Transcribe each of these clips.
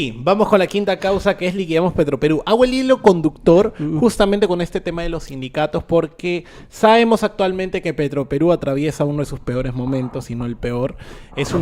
Sí, vamos con la quinta causa, que es liquidemos Petroperú. Hago el hilo conductor justamente con este tema de los sindicatos, porque sabemos actualmente que Petroperú atraviesa uno de sus peores momentos, si no el peor. Es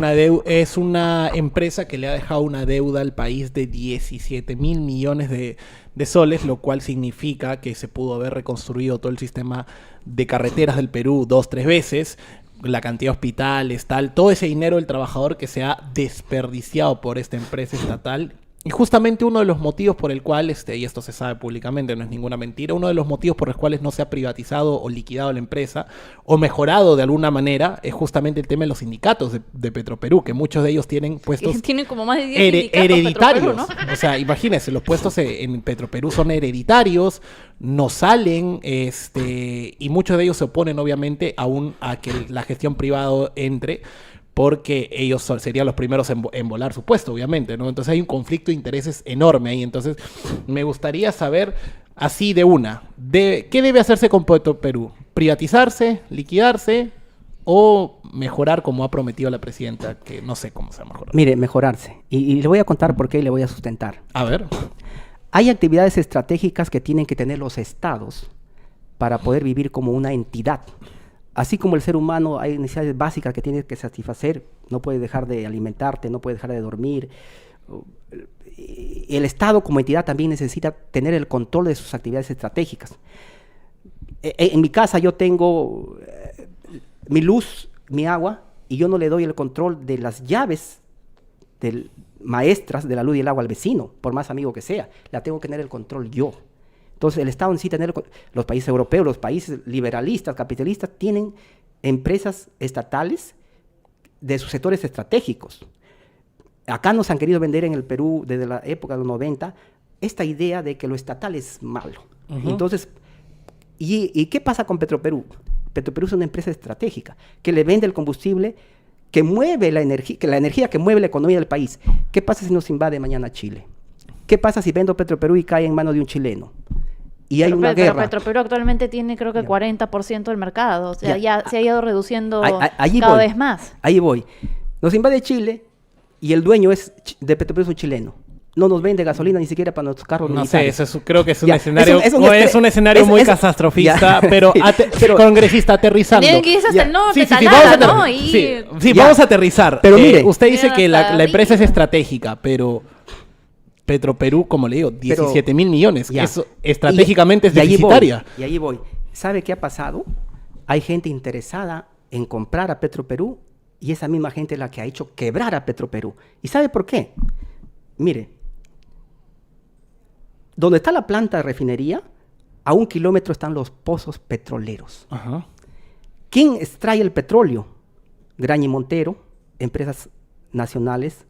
una empresa que le ha dejado una deuda al país de 17.000 millones de soles, lo cual significa que se pudo haber reconstruido todo el sistema de carreteras del Perú 2-3 veces. La cantidad de hospitales, todo ese dinero del trabajador que se ha desperdiciado por esta empresa estatal. Y justamente uno de los motivos por el cual, y esto se sabe públicamente, no es ninguna mentira, uno de los motivos por los cuales no se ha privatizado o liquidado la empresa o mejorado de alguna manera es justamente el tema de los sindicatos de Petroperú, que muchos de ellos tienen puestos tienen como más de 10 sindicatos hereditarios. Petroperú, ¿no? O sea, imagínense, los puestos en Petroperú son hereditarios, no salen, y muchos de ellos se oponen obviamente a que la gestión privada entre, porque ellos serían los primeros en volar su puesto, obviamente, ¿no? Entonces hay un conflicto de intereses enorme ahí. Entonces me gustaría saber, así de una, ¿qué debe hacerse con Petroperú? ¿Privatizarse? ¿Liquidarse? ¿O mejorar como ha prometido la presidenta? Que no sé cómo se va a mejorar. Mire, mejorarse. Y le voy a contar por qué y le voy a sustentar. A ver. Hay actividades estratégicas que tienen que tener los estados para poder vivir como una entidad. Así como el ser humano hay necesidades básicas que tienes que satisfacer, no puedes dejar de alimentarte, no puedes dejar de dormir. El Estado como entidad también necesita tener el control de sus actividades estratégicas. En mi casa yo tengo mi luz, mi agua, y yo no le doy el control de las llaves maestras de la luz y el agua al vecino, por más amigo que sea. La tengo que tener el control yo. Entonces, el Estado necesita tener, los países europeos, los países liberalistas, capitalistas, tienen empresas estatales de sus sectores estratégicos. Acá nos han querido vender en el Perú, desde la época de los 90, esta idea de que lo estatal es malo. Entonces, ¿y qué pasa con Petroperú? Petroperú es una empresa estratégica que le vende el combustible, que mueve la energía que mueve la economía del país. ¿Qué pasa si nos invade mañana Chile? ¿Qué pasa si vendo Petroperú y cae en manos de un chileno? Y hay una guerra. Pero Petroperú actualmente tiene creo que 40% del mercado. O sea, ya se ha ido reduciendo cada vez más. Ahí voy. Nos invade Chile y el dueño de Petroperú es un chileno. No nos vende gasolina ni siquiera para nuestros carros militares. No sé, creo que es un escenario, es un escenario muy catastrofista, pero congresista, aterrizando. Tienen que irse hasta el norte, vamos a aterrizar. Pero mire, usted dice que la empresa es estratégica, pero Petroperú, como le digo, 17.000 millones. Eso estratégicamente es deficitaria. Y ahí voy. ¿Sabe qué ha pasado? Hay gente interesada en comprar a Petroperú y esa misma gente es la que ha hecho quebrar a Petroperú. ¿Y sabe por qué? Mire, donde está la planta de refinería, a 1 kilómetro están los pozos petroleros. Ajá. ¿Quién extrae el petróleo? Graña y Montero, empresas nacionales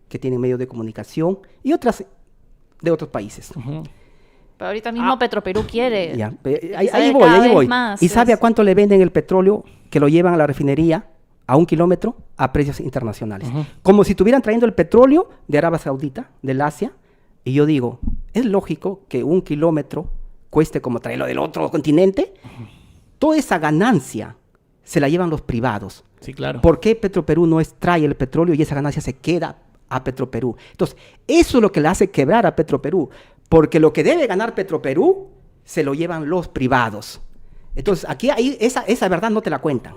que tienen medios de comunicación y otras de otros países. Pero ahorita mismo Petroperú quiere. Ahí voy. ¿Y sabe a cuánto le venden el petróleo que lo llevan a la refinería a 1 kilómetro? A precios internacionales. Como si estuvieran trayendo el petróleo de Arabia Saudita, del Asia. Y yo digo, ¿es lógico que 1 kilómetro cueste como traerlo del otro continente? Toda esa ganancia se la llevan los privados. Sí, claro. ¿Por qué Petroperú no extrae el petróleo y esa ganancia se queda a Petroperú? Entonces, eso es lo que le hace quebrar a Petroperú, porque lo que debe ganar Petroperú se lo llevan los privados. Entonces, esa verdad no te la cuentan.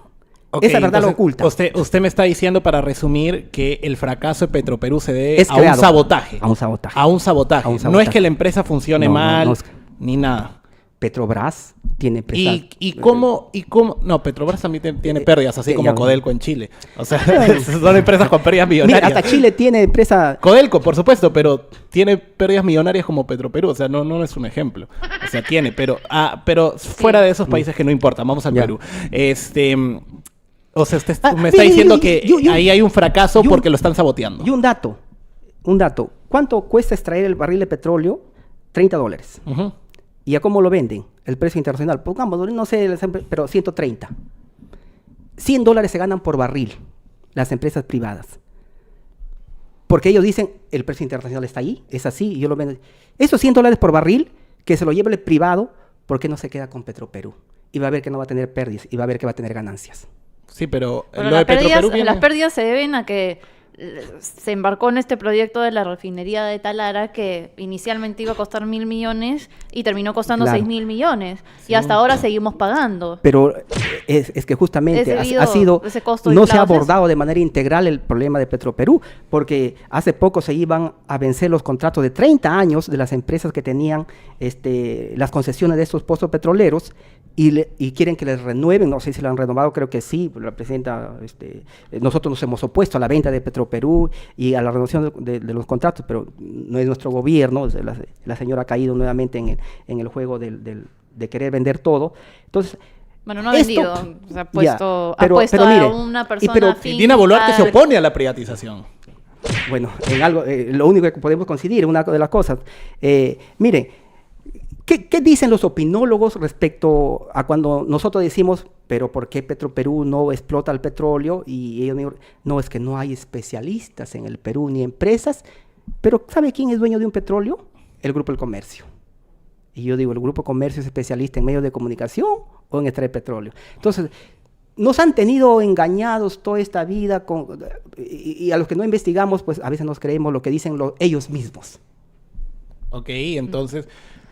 Okay, esa verdad lo oculta. Usted me está diciendo, para resumir, que el fracaso de Petroperú se debe a un sabotaje. A un sabotaje. No es que la empresa funcione mal, ni nada. Petrobras tiene empresas... ¿Y cómo? No, Petrobras también tiene pérdidas, así como Codelco en Chile. O sea, son empresas con pérdidas millonarias. Mira, hasta Chile tiene empresa... Codelco, por supuesto, pero tiene pérdidas millonarias como Petroperú. O sea, no es un ejemplo. O sea, tiene, pero fuera de esos países que no importa. Vamos al Perú. O sea, usted me está diciendo que ahí hay un fracaso porque lo están saboteando. Y un dato. ¿Cuánto cuesta extraer el barril de petróleo? $30. ¿Y a cómo lo venden? El precio internacional. Pongamos, no sé, pero 130. $100 se ganan por barril las empresas privadas. Porque ellos dicen, el precio internacional está ahí, es así, y yo lo vendo. Esos $100 por barril, que se lo lleve el privado, ¿por qué no se queda con Petroperú? Y va a ver que no va a tener pérdidas, y va a ver que va a tener ganancias. Sí, pero lo de Petroperú las pérdidas se deben a que se embarcó en este proyecto de la refinería de Talara que inicialmente iba a costar 1.000 millones y terminó costando 6.000 millones. Sí. Y hasta ahora seguimos pagando. Pero es que justamente ha sido, no se ha abordado de manera integral el problema de Petroperú, porque hace poco se iban a vencer los contratos de 30 años de las empresas que tenían las concesiones de estos pozos petroleros y quieren que les renueven, no sé si lo han renovado, creo que sí, la presidenta, nosotros nos hemos opuesto a la venta de Petroperú y a la renovación de los contratos, pero no es nuestro gobierno, la señora ha caído nuevamente en el juego de querer vender todo. Entonces, bueno, no ha vendido, se ha puesto, mire, a una persona afín. Dina Boluarte se opone a la privatización. Bueno, en algo, lo único que podemos coincidir, una de las cosas, mire, ¿qué dicen los opinólogos respecto a cuando nosotros decimos, pero ¿por qué Petroperú no explota el petróleo? Y ellos me dicen, no, es que no hay especialistas en el Perú ni empresas, pero ¿sabe quién es dueño de un petróleo? El Grupo del Comercio. Y yo digo, ¿el Grupo Comercio es especialista en medios de comunicación o en extraer petróleo? Entonces, nos han tenido engañados toda esta vida y a los que no investigamos, pues a veces nos creemos lo que dicen ellos mismos. Ok, entonces...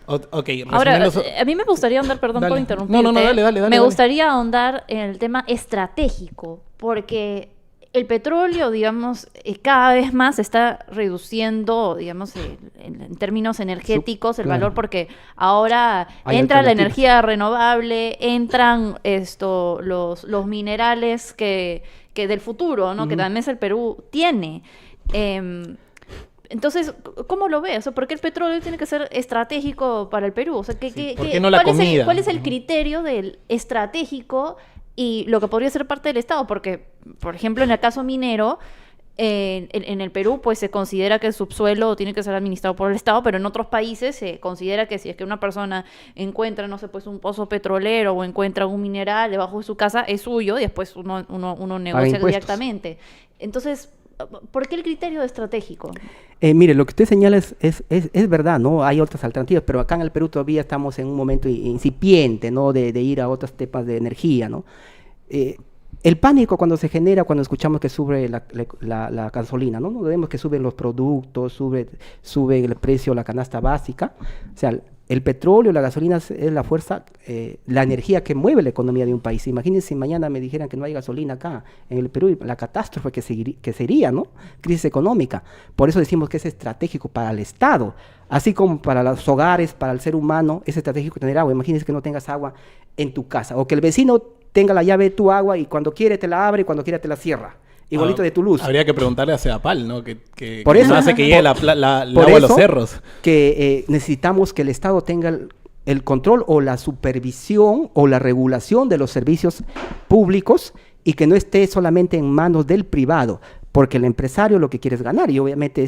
Ahora, a mí me gustaría ahondar, perdón por interrumpirte. No, dale. Me gustaría ahondar en el tema estratégico, porque el petróleo, digamos, cada vez más se está reduciendo, digamos, en términos energéticos el valor, porque ahora entra la energía renovable, entran los minerales que del futuro, ¿no? Que también el Perú tiene. Entonces, ¿cómo lo ves? O sea, ¿por qué el petróleo tiene que ser estratégico para el Perú? O sea, ¿por qué no la comida? ¿Cuál es el criterio del estratégico y lo que podría ser parte del Estado? Porque, por ejemplo, en el caso minero, en el Perú, pues se considera que el subsuelo tiene que ser administrado por el Estado, pero en otros países se considera que si es que una persona encuentra, no sé, pues un pozo petrolero o encuentra un mineral debajo de su casa, es suyo y después uno negocia directamente. Entonces, ¿por qué el criterio estratégico? Mire, lo que usted señala es verdad, ¿no? Hay otras alternativas, pero acá en el Perú todavía estamos en un momento incipiente, ¿no? De ir a otros temas de energía, ¿no? El pánico cuando se genera, cuando escuchamos que sube la gasolina, ¿no? No vemos que suben los productos, sube el precio de la canasta básica. O sea, el petróleo, la gasolina es la fuerza, la energía que mueve la economía de un país. Imagínense si mañana me dijeran que no hay gasolina acá en el Perú, la catástrofe que sería, ¿no? Crisis económica. Por eso decimos que es estratégico para el Estado, así como para los hogares, para el ser humano, es estratégico tener agua. Imagínense que no tengas agua en tu casa, o que el vecino tenga la llave de tu agua y cuando quiere te la abre y cuando quiere te la cierra. Igualito de Toulouse. Habría que preguntarle a Sedapal, ¿no? Por eso hace que llegue el agua a los cerros. Que necesitamos que el Estado tenga el control o la supervisión o la regulación de los servicios públicos y que no esté solamente en manos del privado, porque el empresario lo que quiere es ganar y obviamente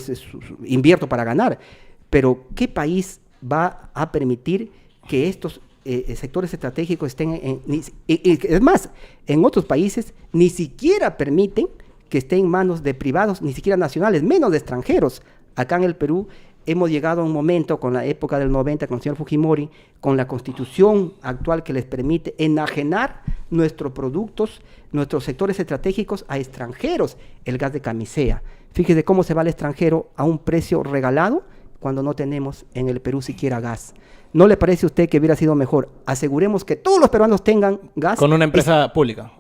invierto para ganar. Pero ¿qué país va a permitir que estos sectores estratégicos estén es más, en otros países ni siquiera permiten que estén en manos de privados, ni siquiera nacionales, menos de extranjeros? Acá en el Perú hemos llegado a un momento con la época del 90 con el señor Fujimori, con la constitución actual que les permite enajenar nuestros productos, nuestros sectores estratégicos a extranjeros, el gas de camisea. Fíjese cómo se va al extranjero a un precio regalado cuando no tenemos en el Perú siquiera gas. ¿No le parece a usted que hubiera sido mejor? Aseguremos que todos los peruanos tengan gas. Con una empresa pública.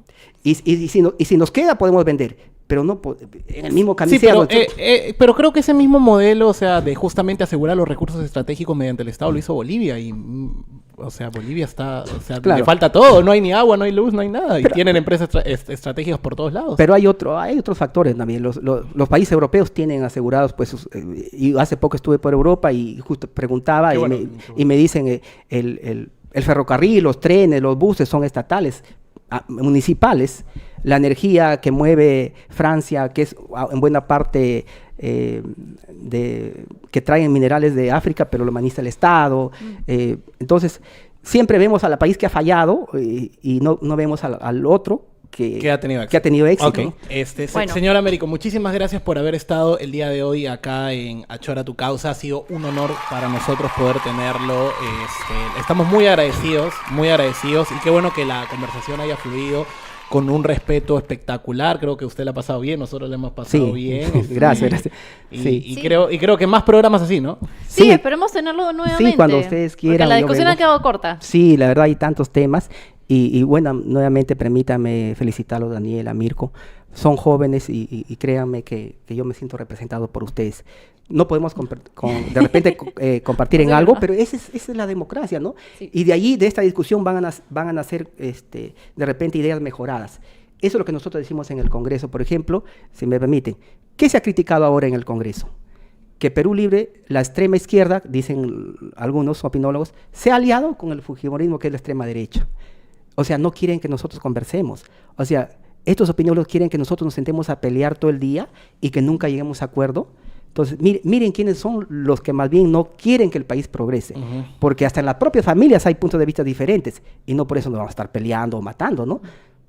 Y si nos queda, podemos vender. Pero no en el mismo camisea. Sí, pero creo que ese mismo modelo, o sea, de justamente asegurar los recursos estratégicos mediante el Estado, lo hizo Bolivia. Y, o sea, Bolivia está... O sea, claro, le falta todo. No hay ni agua, no hay luz, no hay nada. Pero, y tienen empresas estratégicas por todos lados. Pero hay otros factores también. Los países europeos tienen asegurados, pues... y hace poco estuve por Europa y justo preguntaba y me dicen el ferrocarril, los trenes, los buses son estatales, municipales. La energía que mueve Francia, que es en buena parte que traen minerales de África, pero lo administra el Estado. Entonces, siempre vemos al país que ha fallado y no vemos al otro que ha tenido éxito. Okay. Bueno. Señor Américo, muchísimas gracias por haber estado el día de hoy acá en Achora tu Causa. Ha sido un honor para nosotros poder tenerlo. Estamos muy agradecidos y qué bueno que la conversación haya fluido. con un respeto espectacular. Creo que usted la ha pasado bien, nosotros la hemos pasado Sí, bien. gracias, gracias. Y, Sí. y Sí. creo que más programas así, ¿no? Sí, Sí. esperemos tenerlo nuevamente. Sí, cuando ustedes quieran. Porque la yo discusión ha vengo. quedado corta. Sí, la verdad hay tantos temas. Y bueno, nuevamente permítame felicitarlos, Daniela, Mirko. Son jóvenes y créanme que yo me siento representado por ustedes. No podemos de repente compartir en Sí, algo, ¿verdad? pero esa es la democracia, ¿no? Sí. Y de allí, de esta discusión, van a nacer de repente ideas mejoradas. Eso es lo que nosotros decimos en el Congreso. Por ejemplo, si me permiten, ¿qué se ha criticado ahora en el Congreso? Que Perú Libre, la extrema izquierda, dicen algunos opinólogos, se ha aliado con el fujimorismo, que es la extrema derecha. O sea, no quieren que nosotros conversemos. O sea, estos opinólogos quieren que nosotros nos sentemos a pelear todo el día y que nunca lleguemos a acuerdo. Entonces, miren quiénes son los que más bien no quieren que el país progrese. Ujú. Porque hasta en las propias familias hay puntos de vista diferentes y no por eso nos vamos a estar peleando o matando, ¿no?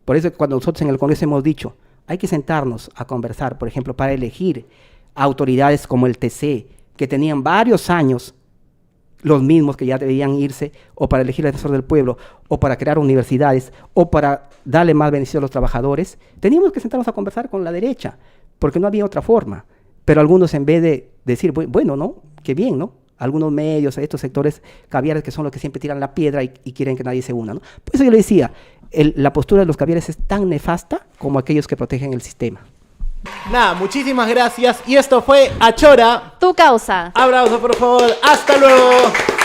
Por eso cuando nosotros en el Congreso hemos dicho, hay que sentarnos a conversar, por ejemplo, para elegir autoridades como el TC, que tenían varios años, los mismos que ya debían irse, o para elegir al defensor del pueblo, o para crear universidades, o para darle más beneficio a los trabajadores, teníamos que sentarnos a conversar con la derecha, porque no había otra forma. Pero algunos, en vez de decir, bueno, ¿no? Qué bien, ¿no? Algunos medios, estos sectores caviares que son los que siempre tiran la piedra y quieren que nadie se una, ¿no? Por eso yo le decía, la postura de los caviares es tan nefasta como aquellos que protegen el sistema. Nada, muchísimas gracias. Y esto fue Achora. Tu causa. Abrazo, por favor. Hasta luego.